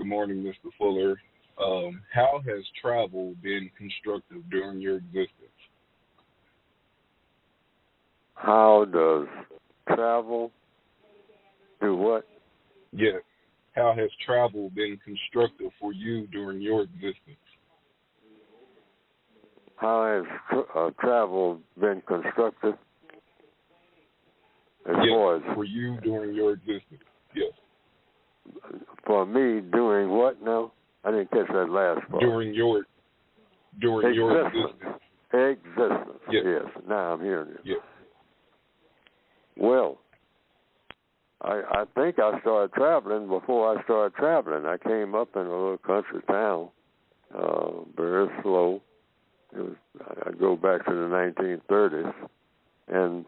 Good morning, Mr. Fuller. How has travel been constructive during your existence? How does travel do what? Yes. How has travel been constructive for you during your existence? How has travel been constructive? As yes, far as for you during your existence. Yes. For me, doing what now? I didn't catch that last part. During your existence. Existence. Yes. Now I'm hearing you. Yes. Well, I think I started traveling before I started traveling. I came up in a little country town, very slow. I go back to the 1930s, and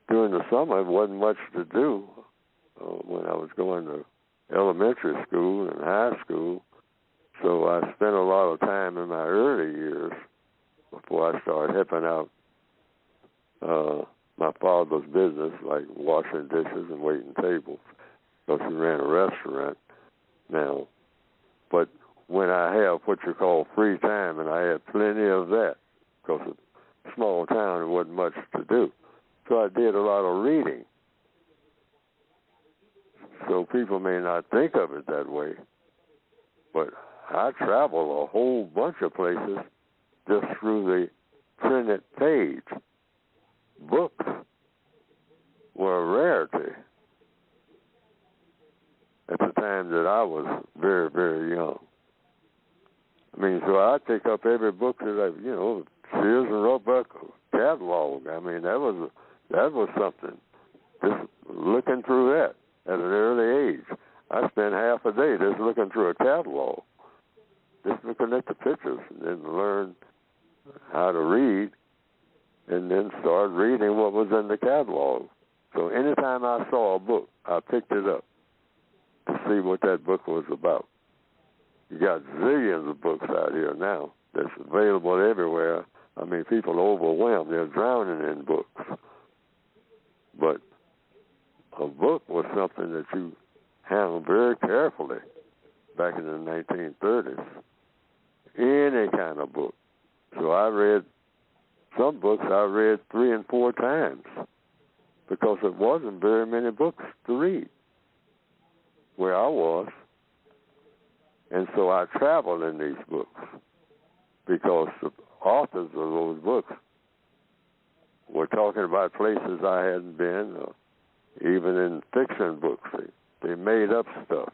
during the summer, it wasn't much to do when I was going to elementary school and high school. So I spent a lot of time in my early years before I started helping out my father's business, like washing dishes and waiting tables, because he ran a restaurant now. But when I have what you call free time, and I had plenty of that, because it's a small town, there wasn't much to do. So I did a lot of reading. So people may not think of it that way, but I travel a whole bunch of places just through the printed page. Books were a rarity at the time that I was very, very young. I mean, so I pick up every book that Sears and Roebuck catalog. I mean, that was something. Just looking through that at an early age. I spent half a day just looking through a catalog, just looking at the pictures, and then learn how to read, and then start reading what was in the catalog. So anytime I saw a book, I picked it up to see what that book was about. You got zillions of books out here now that's available everywhere. I mean, people are overwhelmed. They're drowning in books. But a book was something that you handled very carefully back in the 1930s. Any kind of book. So I read some books I read 3 and 4 times because it wasn't very many books to read where I was. And so I traveled in these books because the authors of those books were talking about places I hadn't been, or even in fiction books. They made up stuff.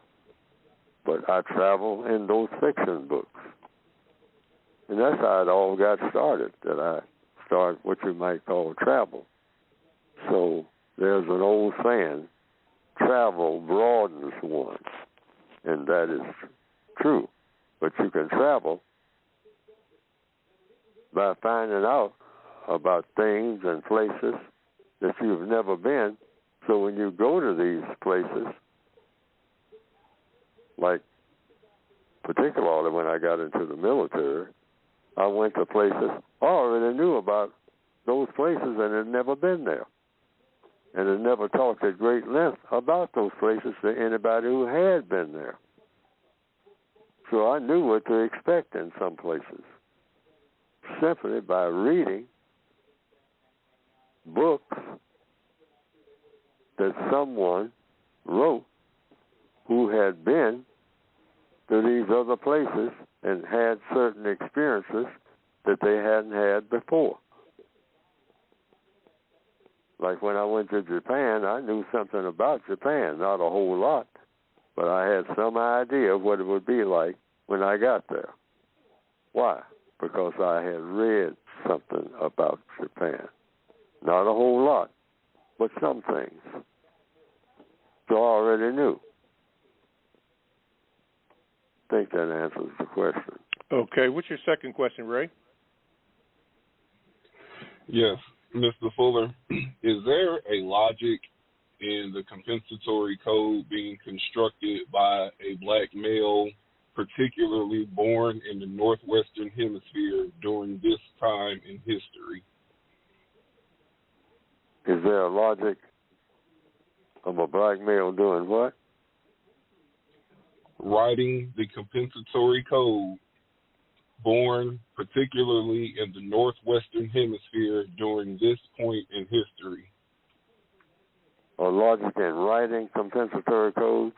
But I traveled in those fiction books. And that's how it all got started, that I started what you might call travel. So there's an old saying, travel broadens one, and that is true. But you can travel by finding out about things and places that you've never been. So when you go to these places, like particularly when I got into the military, I went to places I already knew about those places and had never been there, and had never talked at great length about those places to anybody who had been there. So I knew what to expect in some places, simply by reading books that someone wrote who had been to these other places and had certain experiences that they hadn't had before. Like when I went to Japan, I knew something about Japan, not a whole lot, but I had some idea of what it would be like when I got there. Why? Because I had read something about Japan. Not a whole lot, but some things. So I already knew. I think that answers the question. Okay, what's your second question, Ray? Yes, Mr. Fuller, is there a logic in the compensatory code being constructed by a black male, particularly born in the Northwestern Hemisphere during this time in history? Is there a logic of a black male doing what? writing the compensatory code born particularly in the Northwestern Hemisphere during this point in history? Or logic in writing compensatory codes?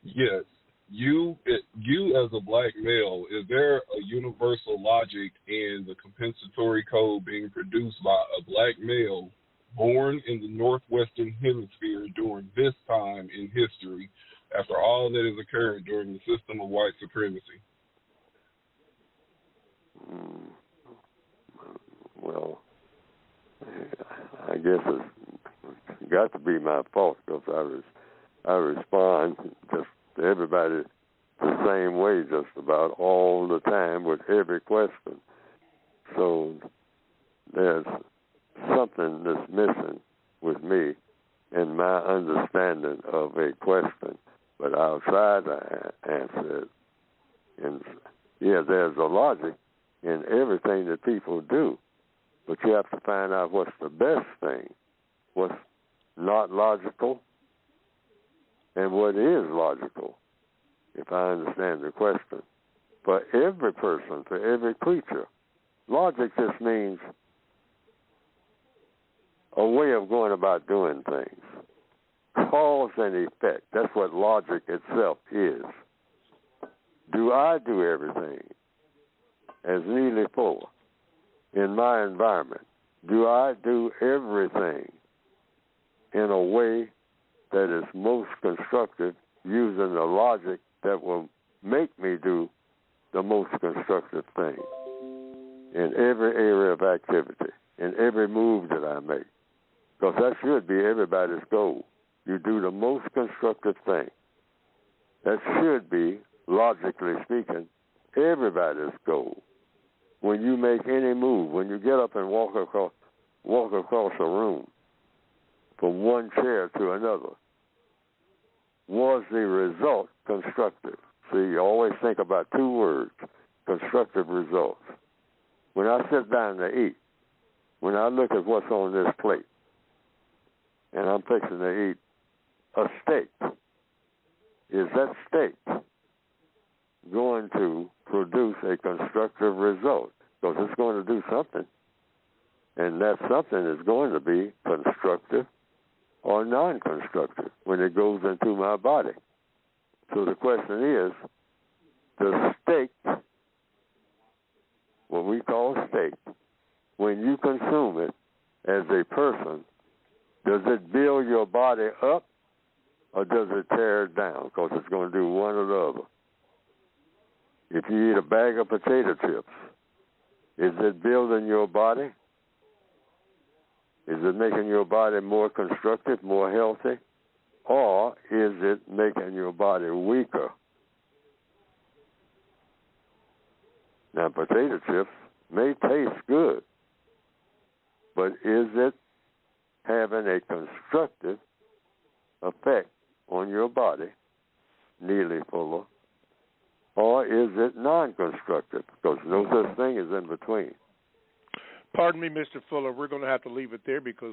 Yes. You as a black male, is there a universal logic in the compensatory code being produced by a black male born in the Northwestern Hemisphere during this time in history, after all that has occurred during the system of white supremacy? Well, I guess it's got to be my fault because I respond just to everybody the same way just about all the time with every question. So there's something that's missing with me in my understanding of a question, but I'll try to answer it. And yeah, there's a logic in everything that people do, but you have to find out what's the best thing, what's not logical, and what is logical, if I understand the question. For every person, for every creature, logic just means a way of going about doing things. Cause and effect, that's what logic itself is. Do I do everything as Neely Fuller in my environment? Do I do everything in a way that is most constructive using the logic that will make me do the most constructive thing in every area of activity, in every move that I make? Because that should be everybody's goal. You do the most constructive thing. That should be, logically speaking, everybody's goal. When you make any move, when you get up and walk across a room from one chair to another, was the result constructive? See, you always think about two words, constructive results. When I sit down to eat, when I look at what's on this plate, and I'm fixing to eat a steak, is that steak going to produce a constructive result? Because it's going to do something. And that something is going to be constructive or non-constructive when it goes into my body. So the question is, the steak, what we call steak, when you consume it as a person, does it build your body up or does it tear it down? Because it's going to do one or the other. If you eat a bag of potato chips, is it building your body? Is it making your body more constructive, more healthy? Or is it making your body weaker? Now, potato chips may taste good, but is it having a constructive effect on your body, Neely Fuller, or is it non-constructive? Because no such thing is in between. Pardon me, Mr. Fuller. We're going to have to leave it there because